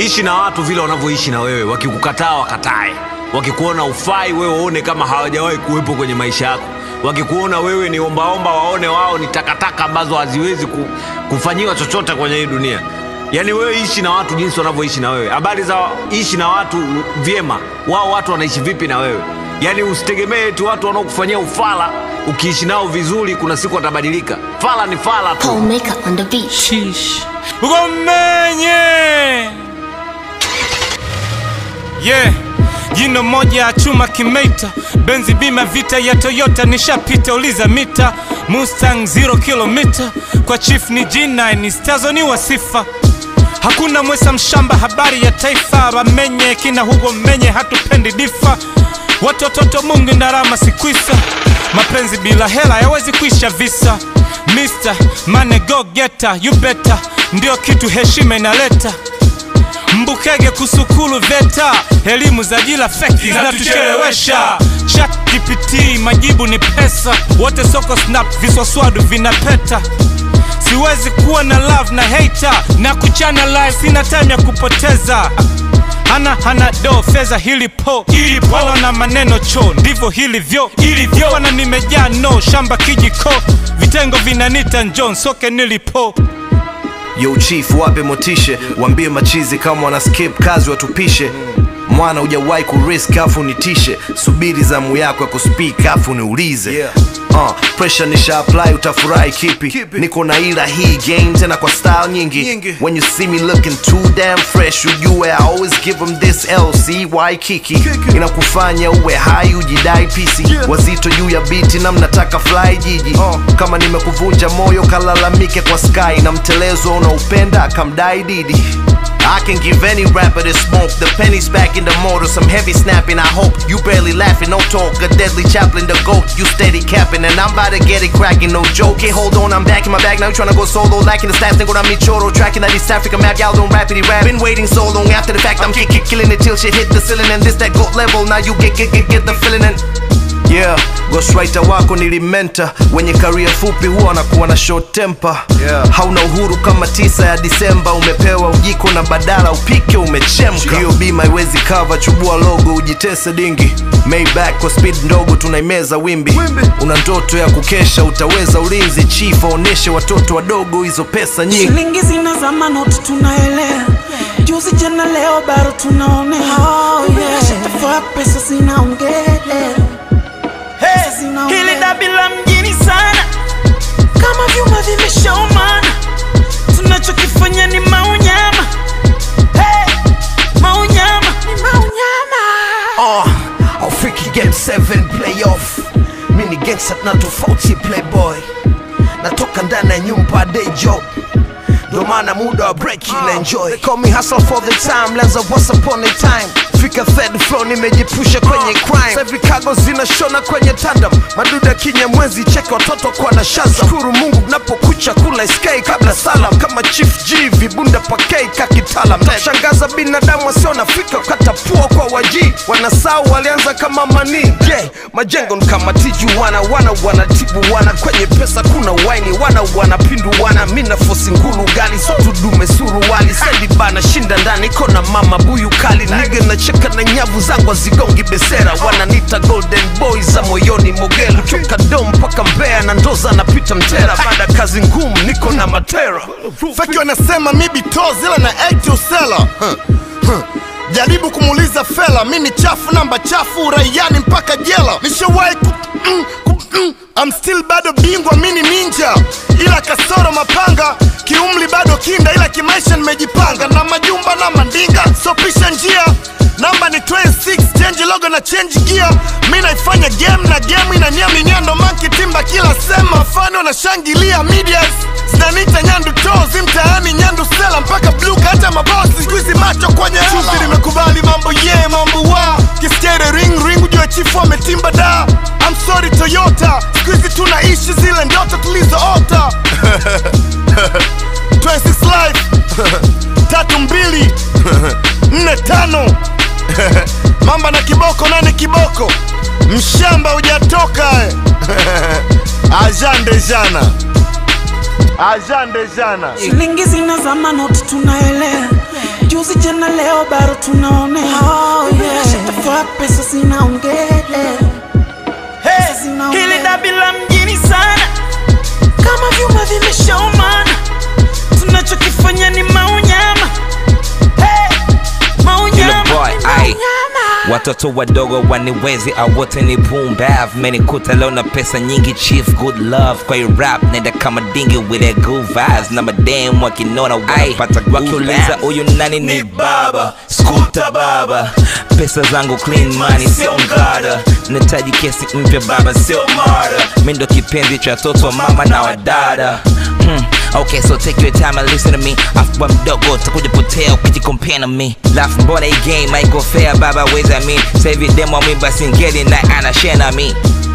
Ishi na watu vile wanavyoishi na wewe. Wakikukataa wakatae. Wakikuona ufai wewe waone kama hawajawahi kuwepo kwenye maisha yako. Wakikuona wewe ni ombaomba waone wao ni takataka ambazo haziwezi kufanyiwa chochote kwenye hii dunia. Yani wewe ishi na watu jinsi wanavyoishi na wewe. Habari za ishi na watu vyema. Wao watu wanaishi vipi na wewe? Yani usitegemee eti watu wanaokufanyia ufala ukiishi nao vizuri kuna siku watabadilika. Fala ni fala tu. Paul Maker on the beat. Sheesh. Ugomenye. Yeah. Jino moja ya chuma kimeita. Benzi bima vita ya Toyota nishapita uliza mita. Mustang 0 kilomita. Kwa chief ni G9 ni stazo ni wasifa. Hakuna mwesa mshamba habari ya taifa. Wamenye kina Hugo menye hatupendi difa. Watoto Mungu ndarama sikuisa. Mapenzi bila hela yawezi kuisha visa. Mr. Money go getter, you better. Ndio kitu heshima inaleta. Mbukege kusukulu veta. Elimu za jila feki zinatuchelewesha. Chat GPT majibu ni pesa. Wote soko snap viswaswadu vinapeta. Siwezi kuwa na love na hater. Na kuchana live sina time ya kupoteza. Hana do feza hili po wala na maneno cho ndivyo hilivyo wana nimejaa no shamba kijiko vitengo vinanita John soke nilipo. Yo chief wape motishe waambie machizi kama wana skip kazi watupishe. Mwana hujawahi kurisk afu nitishe. Subiri zamu yako ya kuspeak afu niulize. Pressure nisha apply utafurahi kipi. Niko na ila hii game tena kwa style nyingi. When you see me looking too damn fresh ujue I always give them this LCY kiki. Inakufanya uwe high ujidai PC. Wazito juu ya biti na mnataka fly jiji. Kama nimekuvunja moyo kalalamike kwa sky. Na mtelezo unaupenda akamdai Didi. I can give any rapper this smoke. The penny's back in the motor, some heavy snapping. I hope you barely laughing, no talk. A deadly Chaplin, the goat, you steady capping. And I'm about to get it cracking, no joke. Okay, hold on, I'm back in my bag. Now you tryna go solo, lacking the stats. Think what I'm choro, tracking that East African map. Y'all don't rapidly rap. Been waiting so long after the fact. I'm killing it till shit hit the ceiling. And this that goat level. Now you get the feeling and yeah, ghostwriter wako nilimenta. Wenye career fupi huwa wanakuwa na short temper. Hauna uhuru kama 9 ya Disemba. Umepewa ujiko na badala upike umechemka. Hiyo bima haiwezi cover chubua logo ujitese dingi. Maybach kwa speed ndogo tunaimeza wimbi. Una ndoto ya kukesha utaweza ulinzi. Chief aoneshe watoto wadogo hizo pesa nyingi. Shilingi zinazama noti tunaelea. Juzi jana leo bado tunaonea. Shitafua pesa zinaongea. Hili dabi la mjini sana. Kama vyuma vimeshaumana. Tunachokifanya ni maunyama. Maunyama. Ni maunyama. Afriki game 7 playoff. Mini gangsta na tofauti playboy. Natoka ndani ya nyumba day job. Ndo maana muda wa break ina enjoy. They call me hustle for the time. Lenza once upon a time. Fika third floor nimejipusha kwenye crime. Every cargo zinashona kwenye tandem. Maduda Kinyamwezi cheke watoto kwa na shaza. Shukuru Mungu napokucha kula SK kabla salam. Kama Chief G vibunda pakei kakitalam. Shangaza binadamu wasio nafika kata pua kwa waji. Wanasau walianza kama mani. Majengo kama tiju wanatibu wana. Kwenye pesa kuna waini wanapindu wana. Mina fosi ngulu gali so tudume suruwali. Sendi bana shinda ndani kona mama buyu kali. Nigga na cheka na nyavu zangu zigongi besera. Wananita golden boy za moyoni mogelu. Choka dom mpaka Mbeya na Ndoza na pita Mtera. Baada kazi ngumu niko na matera. Feki wanasema mibi tozela na egg usela. Jaribu kumuliza fela. Mini chafu namba chafu raiani mpaka jela. Nishawai I'm still bado bingwa mini ninja. Ila kasoro mapanga. Kiumli bado kinda ila kimaisha nimejipanga. Na majumba na mandinga so pisha njia. Namba ni 26 change logo na change gear. Mina naifanya game na game inaniamini nyando monkey timba kila sema. Fano na shangilia medias. Zinanita nyandu tozi mtaani nyandu sela. Mpaka blue hata mabosi squeeze macho kwenye hema. Chupi nimekubali mambo mambo wa. Kiskere ring ujue chifu ametimba da. I'm sorry Toyota. Squeeze tunaishi zile ndoto tulizoota. 26 life 3-2 4-5 Mamba na kiboko nani kiboko. Mshamba hujatoka. Ajande jana. Shilingi zinazama noti tunaelea. juzi jana leo bado tunaone. Nimeshatafua pesa zinaongea. Hili dabi la mjini sana, Kama vyuma vimeshaumana, tunachokifanya ni maunyama. Watoto wadogo waniwezi awote ni boom bath. Menikuta leo na pesa nyingi chief good love. Kwa rap nenda kama dingi with that good vibes. Na madam wakinona wanapata wakiuliza uyu nani ni baba Skuta baba. Pesa zangu clean money sio mgada. Nataji kesi mpya baba sio mara. Mindo kipenzi cha toto mama na wadada. Okay, so take your time and listen to me. Afu mdogo takuja potea ukijicompare na me. Laugh mbona hii game haiko fair baba weza me. Save it demo me basi ngeli na anashare na me.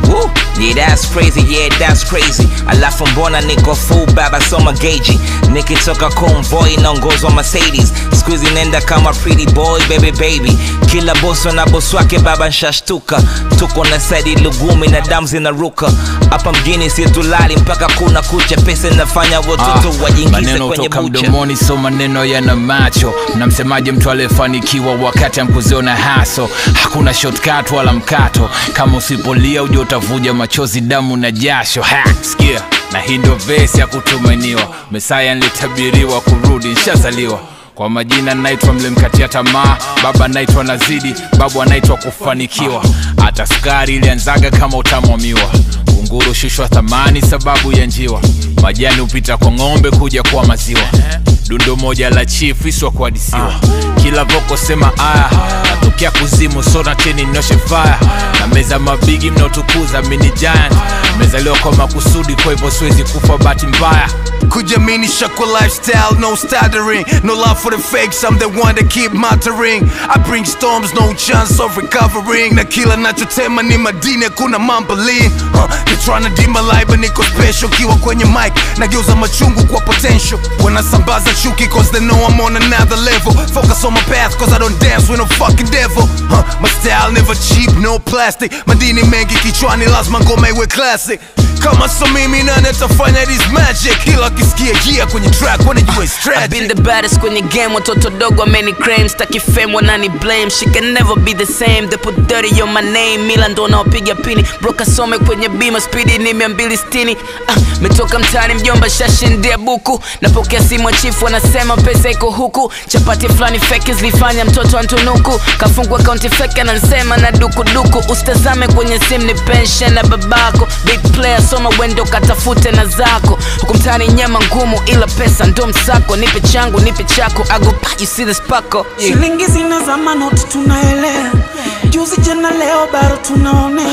Woo, yeah that's crazy, yeah that's crazy. Alafu mbona niko full baba soma gauge. Nikitoka convoy naongozwa Mercedes. Squeezy nenda kama pretty boy baby. Kila boss na boss wake baba nshashtuka. Tuko na side lugumi na damu zinaruka. Hapa mjini si tulali mpaka kuna kucha. Pesa nafanya watoto wajingize kwenye bucha. Mdomoni so maneno yana macho. Mnamsemaje mtu aliyefanikiwa wakati amkuziona haso. Hakuna shortcut wala mkato. Kama usipolia uje utavuja machozi damu na jasho. Sikia, na hii ndio verse ya kutumainiwa. Mesaya nilitabiriwa kurudi nishazaliwa. Kwa majina naitwa mlemkatia tamaa. Baba naitwa Nazidi, babu anaitwa kufanikiwa. Hata sukari ilianzaga kama utamu wa miwa. Kunguru shushwa thamani sababu ya njiwa. Majani upita kwa ng'ombe kuja kwa maziwa. Dundo moja la chief iswa kwa disiwa. Kila voko sema aya. Natokea kuzimu sona teni noshe fire. Na meza mabigi mnotukuza mini giant. Mezaliwa kwa makusudi kwa hivyo siwezi kufa bahati mbaya. Kujamini shakwa lifestyle, no stuttering. No love for the fakes, I'm the one that keep monitoring. I bring storms, no chance of recovering. Na kila nachotema ni madini kuna mumbling. They tryna dim my life but niko special. Kiwa kwenye mic, nageuza machungu kwa potential. Wanasambaza chuki cause they know I'm on another level. Focus on my path cause I don't dance with no fucking devil. My style never cheap, no plastic. Madini mengi kichwani lazima ngoma iwe classic. Kama so mimi nane tafanya this magic. Kila kisikia gia kwenye track wanajua it's tragic. I've been the baddest kwenye game. Watoto dogo many claims. Staki fame wanani blame. She can never be the same. They put dirty on my name. Mila ndo nawapiga pini. Broka some kwenye bima. Speedy ni 260. Metoka mtani mjomba shashindia buku. Napokea simu chifu wanasema pesa iko huku. Chapati flani fake zilifanya mtoto antunuku. Kafungua account fake anasema na duku. Usitazame kwenye simu ni pension na babako. Big player soma wendo katafute na zako. Huku mtani nyama ngumu ila pesa ndo msako. Nipe changu nipe chako. I go back you see the sparkle. shilingi zinazama noti tunaelea. Juzi jana leo bado tunaonea.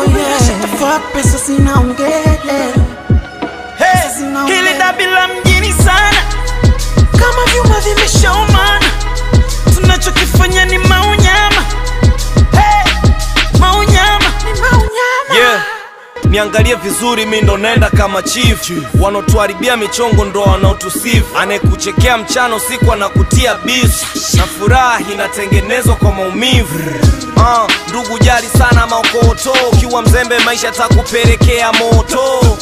Nimeshatafua pesa zinaongea. Hili dabi la mjini sana, Kama vyuma vimeshaumana, tunachokifanya ni maunyama. Yeah, niangalie vizuri mi ndo nenda kama chief. Wanotuharibia michongo ndo wanaotusifu. Anekuchekea mchana usiku anakutia beef. Na furaha inatengenezwa kwa maumivu. Ndugu jali sana maokoto. Ukiwa mzembe maisha takupelekea moto.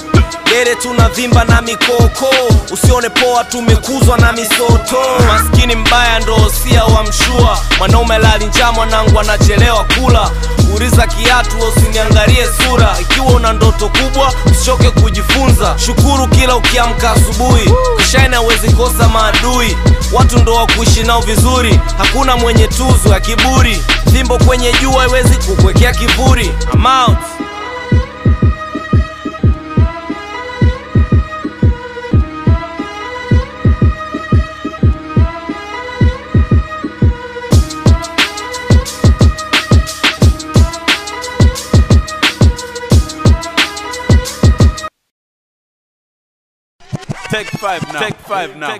Gere tunavimba na mikoko. Usione poa tumekuzwa na misoto. Maskini mbaya ndo osia wa mshua. Mwanaume lali njaa mwanangu anachelewa kula. Uriza kiatu usiniangalie sura. Ikiwa una ndoto kubwa usichoke kujifunza. Shukuru kila ukiamka asubuhi. Kishaina uwezi kosa maadui. Watu ndo wa kuishi nao vizuri. Hakuna mwenye tuzo ya kiburi. Fimbo kwenye jua haiwezi kukuwekea kivuli. I'm out. Take 5 now. Take 5 now.